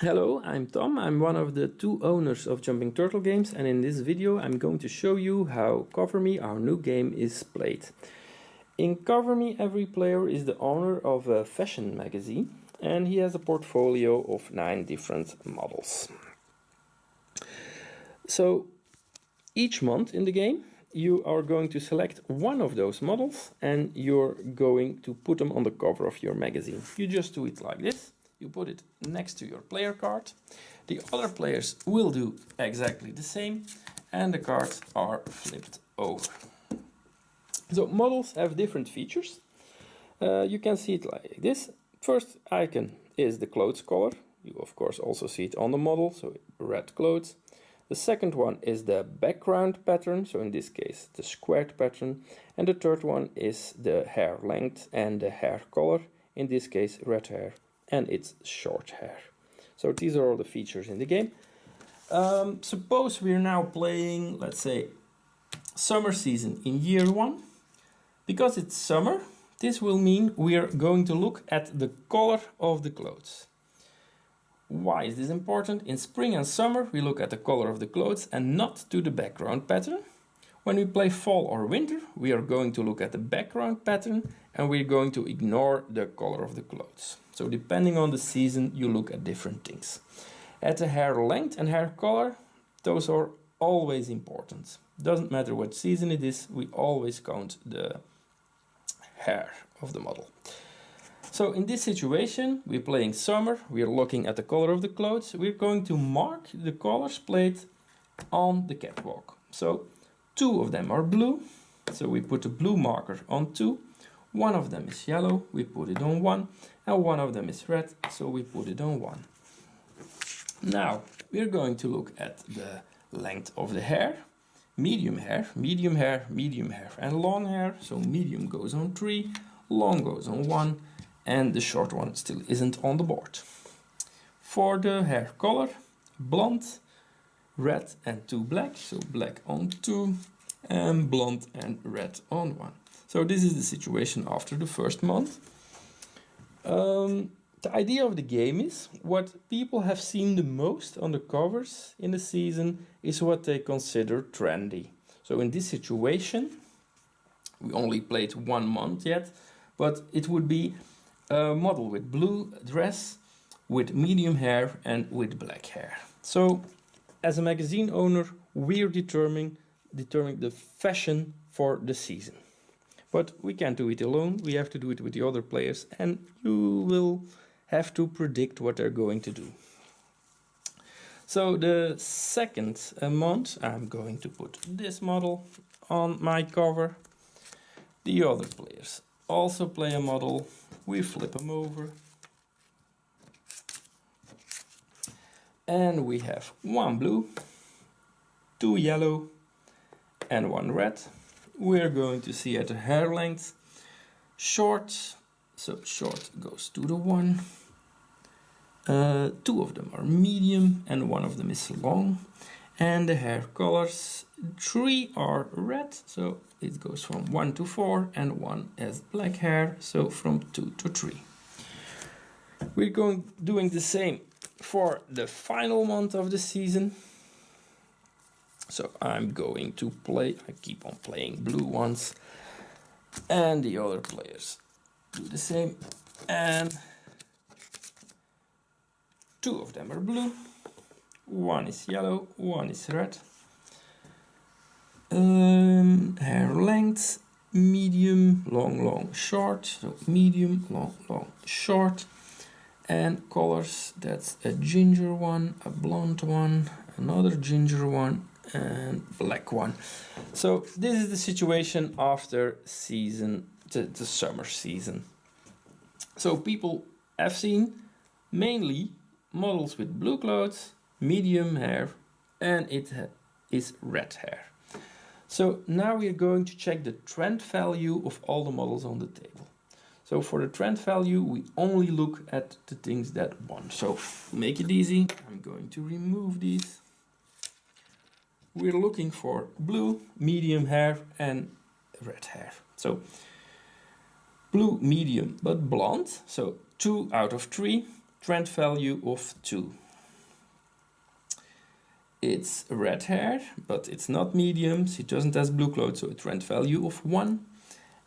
Hello, I'm Tom. I'm one of the two owners of Jumping Turtle Games, and in this video I'm going to show you how Cover Me, our new game, is played. In Cover Me, every player is the owner of a fashion magazine, and he has a portfolio of 9 different models. So each month in the game you are going to select one of those models and you're going to put them on the cover of your magazine. You just do it like this. You put it next to your player card. The other players will do exactly the same, and the cards are flipped over. So models have different features. You can see it like this. First icon is the clothes color. You of course also see it on the model, so red clothes. The second one is the background pattern, so in this case the squared pattern. And the third one is the hair length and the hair color, in this case red hair, and it's short hair. So these are all the features in the game. Suppose we're now playing, let's say, summer season in year 1. Because it's summer, this will mean we are going to look at the color of the clothes. Why is this important? In spring and summer we look at the color of the clothes and not to the background pattern. When we play fall or winter, we are going to look at the background pattern and we're going to ignore the color of the clothes. So depending on the season, you look at different things. At the hair length and hair color, those are always important. Doesn't matter what season it is, we always count the hair of the model. So in this situation, we're playing summer, we're looking at the color of the clothes, we're going to mark the colors played on the catwalk. So 2 of them are blue, so we put a blue marker on 2. One of them is yellow, we put it on 1, and one of them is red, so we put it on 1. Now, we're going to look at the length of the hair. Medium hair, medium hair, medium hair, and long hair. So medium goes on 3, long goes on 1, and the short one still isn't on the board. For the hair color, blonde, red and 2 black, so black on 2, and blonde and red on 1. So this is the situation after the first month. The idea of the game is what people have seen the most on the covers in the season is what they consider trendy. So in this situation, we only played 1 month yet, but it would be a model with blue dress, with medium hair and with black hair. So as a magazine owner, we're determining the fashion for the season. But we can't do it alone, we have to do it with the other players, and you will have to predict what they're going to do. So the second month, I'm going to put this model on my cover. The other players also play a model, we flip them over. And we have 1 blue, 2 yellow, and 1 red. We're going to see at the hair length, short, so short goes to the 1. 2 of them are medium and 1 of them is long. And the hair colors, 3 are red, so it goes from 1 to 4, and 1 has black hair, so from 2 to 3. We're doing the same for the final month of the season. So I'm going to play, I keep on playing blue ones, and the other players do the same, and 2 of them are blue, 1 is yellow, 1 is red. Hair length, medium, long, long, short, so medium, long, long, short. And colors, that's a ginger one, a blonde one, another ginger one, and black one. So this is the situation after the summer season. So people have seen mainly models with blue clothes, medium hair, and it is red hair. So now we are going to check the trend value of all the models on the table. So for the trend value, we only look at the things that won. So make it easy, I'm going to remove these. We're looking for blue, medium hair and red hair. So blue, medium, but blonde. So 2 out of 3, trend value of 2. It's red hair, but it's not medium. She doesn't have blue clothes, so a trend value of 1.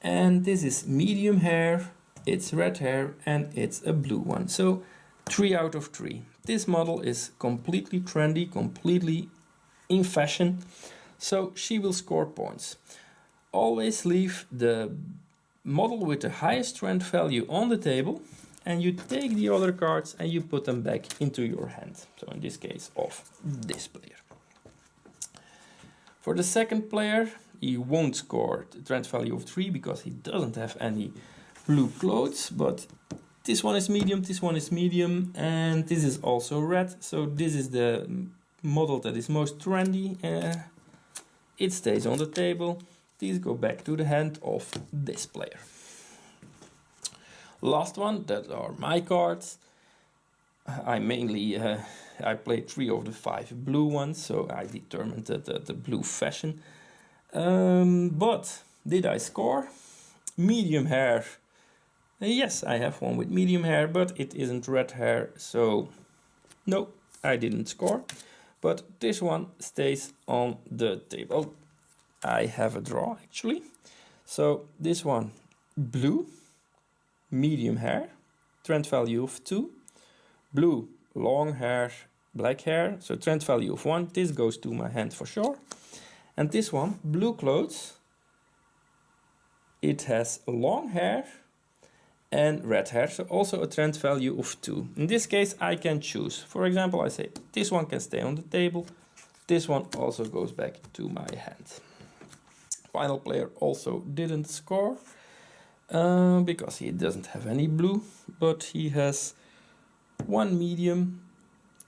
And this is medium hair, it's red hair, and it's a blue one. So 3 out of 3. This model is completely trendy, completely in fashion, so she will score points. Always leave the model with the highest trend value on the table, and you take the other cards and you put them back into your hand. So in this case of this player. For the second player, he won't score the trend value of 3 because he doesn't have any blue clothes, but this one is medium, and this is also red, so this is the model that is most trendy. It stays on the table. These go back to the hand of this player. Last one, that are my cards. I mainly I played 3 of the 5 blue ones, so I determined the blue fashion. But did I score? Medium hair. Yes, I have one with medium hair, but it isn't red hair, so no, I didn't score. But this one stays on the table. I have a draw actually. So this one, blue, medium hair, trend value of 2. Blue, long hair, black hair, so trend value of 1. This goes to my hand for sure. And this one, blue clothes. It has long hair and red hair, so also a trend value of 2. In this case, I can choose. For example, I say this one can stay on the table. This one also goes back to my hand. Final player also didn't score because he doesn't have any blue, but he has one medium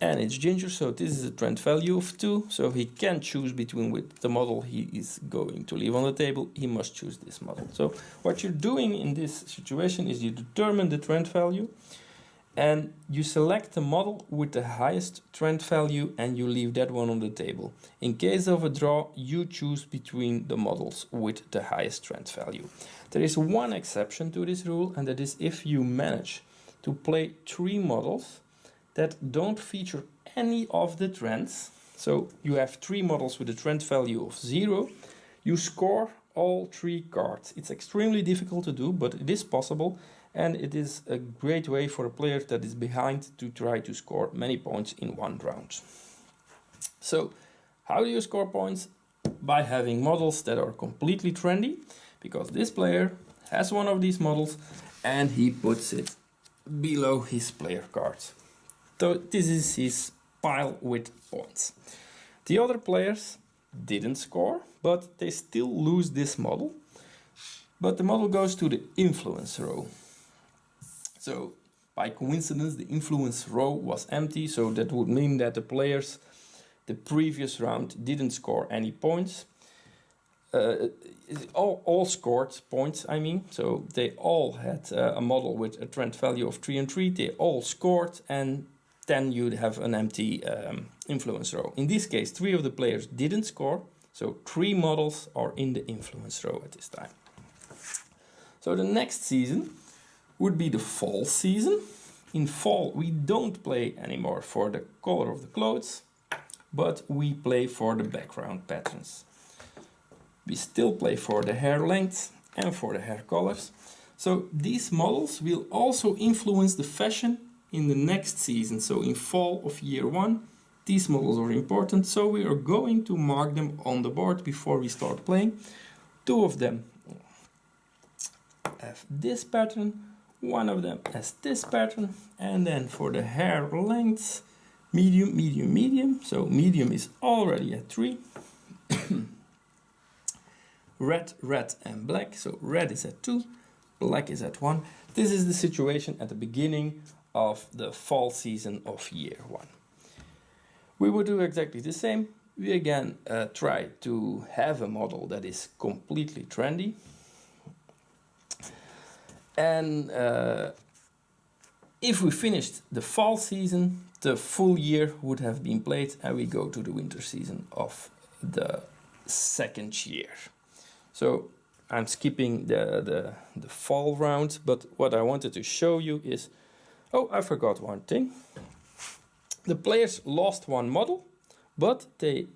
and it's ginger, so this is a trend value of 2, so he can choose between with the model he is going to leave on the table. He must choose this model. So what you're doing in this situation is you determine the trend value and you select the model with the highest trend value and you leave that one on the table. In case of a draw, you choose between the models with the highest trend value. There is one exception to this rule, and that is if you manage to play 3 models that don't feature any of the trends. So you have 3 models with a trend value of 0. You score all 3 cards. It's extremely difficult to do, but it is possible, and it is a great way for a player that is behind to try to score many points in one round. So how do you score points? By having models that are completely trendy, because this player has one of these models and he puts it below his player cards. So this is his pile with points. The other players didn't score, but they still lose this model. But the model goes to the influence row. So by coincidence, the influence row was empty, so that would mean that the players the previous round didn't score any points. All scored points, I mean, so they all had a model with a trend value of 3 and 3. They all scored, and then you'd have an empty influence row. In this case, 3 of the players didn't score, so 3 models are in the influence row at this time. So the next season would be the fall season. In fall, we don't play anymore for the color of the clothes, but we play for the background patterns. We still play for the hair length and for the hair colors. So these models will also influence the fashion in the next season. So in fall of year 1, these models are important. So we are going to mark them on the board before we start playing. 2 of them have this pattern, 1 of them has this pattern, and then for the hair length, medium, medium, medium. So medium is already at 3. Red, red, and black. So red is at 2, black is at 1. This is the situation at the beginning of the fall season of year 1. We will do exactly the same. We again try to have a model that is completely trendy. And if we finished the fall season, the full year would have been played, and we go to the winter season of the second year. So I'm skipping the fall round, but what I wanted to show you is, oh, I forgot one thing. The players lost one model, but they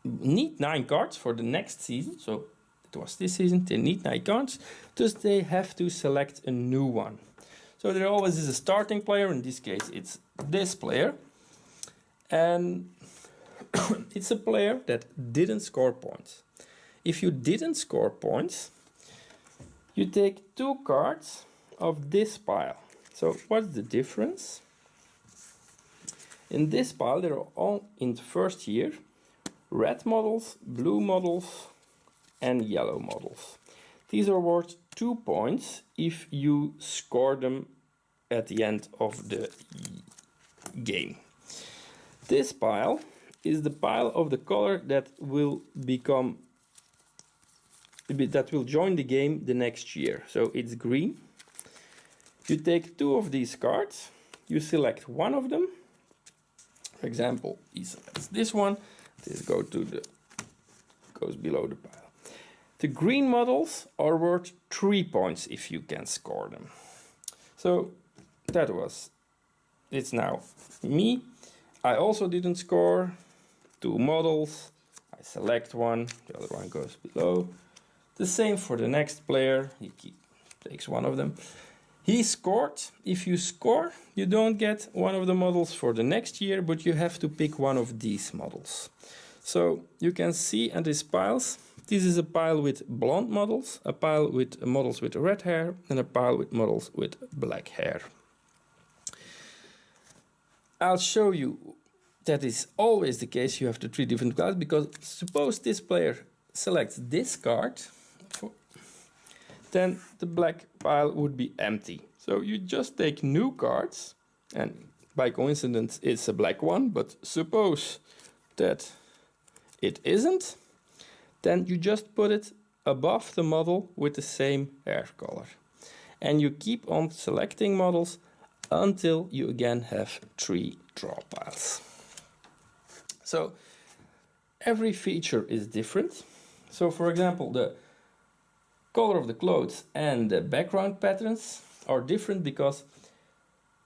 need 9 cards for the next season. So it was this season, they need 9 cards, thus they have to select a new one. So there always is a starting player, in this case it's this player, and it's a player that didn't score points. If you didn't score points, you take 2 cards of this pile. So what's the difference? In this pile there are all, in the first year, red models, blue models and yellow models. These are worth 2 points if you score them at the end of the game. This pile is the pile of the color that will join the game the next year. So it's green. You take 2 of these cards, you select one of them. For example, he selects this one. This goes below the pile. The green models are worth 3 points if you can score them. So it's now me. I also didn't score. 2 models. I select one, the other one goes below. The same for the next player. He takes one of them. He scored. If you score, you don't get one of the models for the next year, but you have to pick one of these models. So you can see at these piles, this is a pile with blonde models, a pile with models with red hair, and a pile with models with black hair. I'll show you that is always the case. You have the 3 different cards, because suppose this player selects this card, then the black pile would be empty. So you just take new cards, and by coincidence it's a black one, but suppose that it isn't, then you just put it above the model with the same hair color. And you keep on selecting models until you again have 3 draw piles. So every feature is different. So for example, the color of the clothes and the background patterns are different because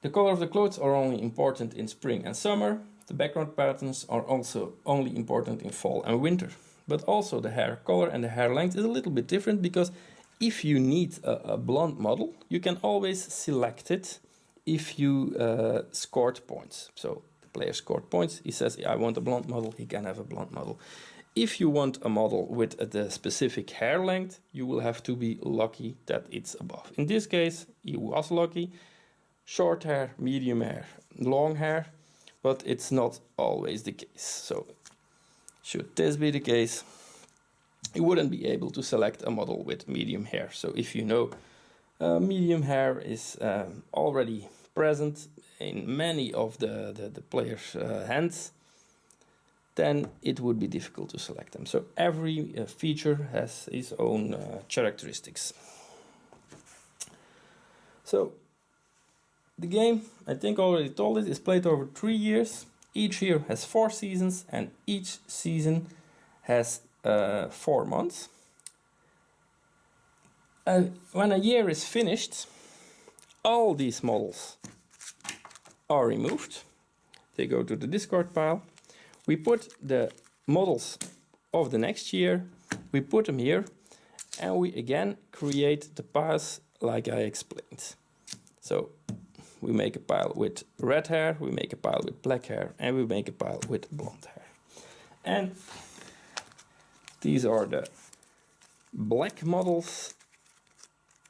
the color of the clothes are only important in spring and summer. The background patterns are also only important in fall and winter. But also the hair color and the hair length is a little bit different, because if you need a blonde model, you can always select it if you scored points. So the player scored points, he says, I want a blonde model, he can have a blonde model. If you want a model with the specific hair length, you will have to be lucky that it's above. In this case, he was lucky. Short hair, medium hair, long hair, but it's not always the case. So should this be the case, you wouldn't be able to select a model with medium hair. So if you know medium hair is already present in many of the players' hands, then it would be difficult to select them. So every feature has its own characteristics. So the game, I think I already told it, is played over 3 years. Each year has 4 seasons, and each season has 4 months. When a year is finished, all these models are removed. They go to the discard pile. We put the models of the next year, we put them here, and we again create the piles like I explained. So we make a pile with red hair, we make a pile with black hair, and we make a pile with blonde hair. And these are the black models.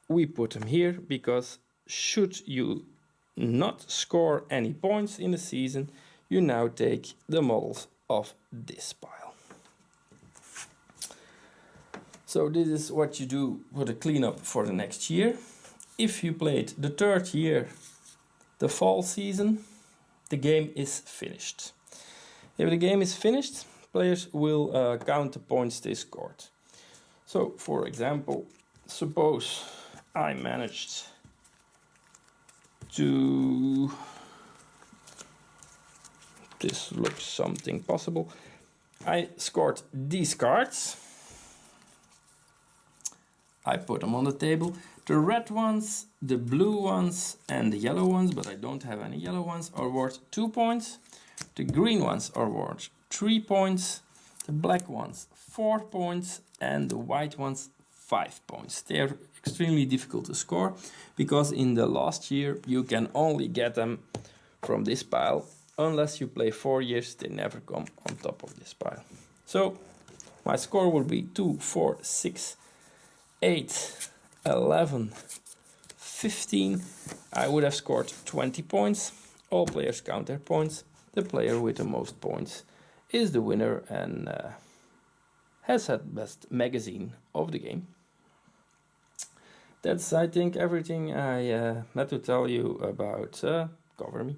We put them here because should you not score any points in the season, you now take the models of this pile. So this is what you do for the cleanup for the next year. If you played the 3rd year, the fall season, the game is finished. If the game is finished, players will count the points they scored. So for example, suppose I managed to... This looks something possible. I scored these cards. I put them on the table. The red ones, the blue ones and the yellow ones, but I don't have any yellow ones, are worth 2 points. The green ones are worth 3 points, the black ones 4 points, and the white ones 5 points. They are extremely difficult to score because in the last year you can only get them from this pile. Unless you play 4 years, they never come on top of this pile. So my score will be 2, 4, 6, 8, 11, 15. I would have scored 20 points. All players count their points. The player with the most points is the winner and has had best magazine of the game. That's, I think, everything I had to tell you about Cover Me.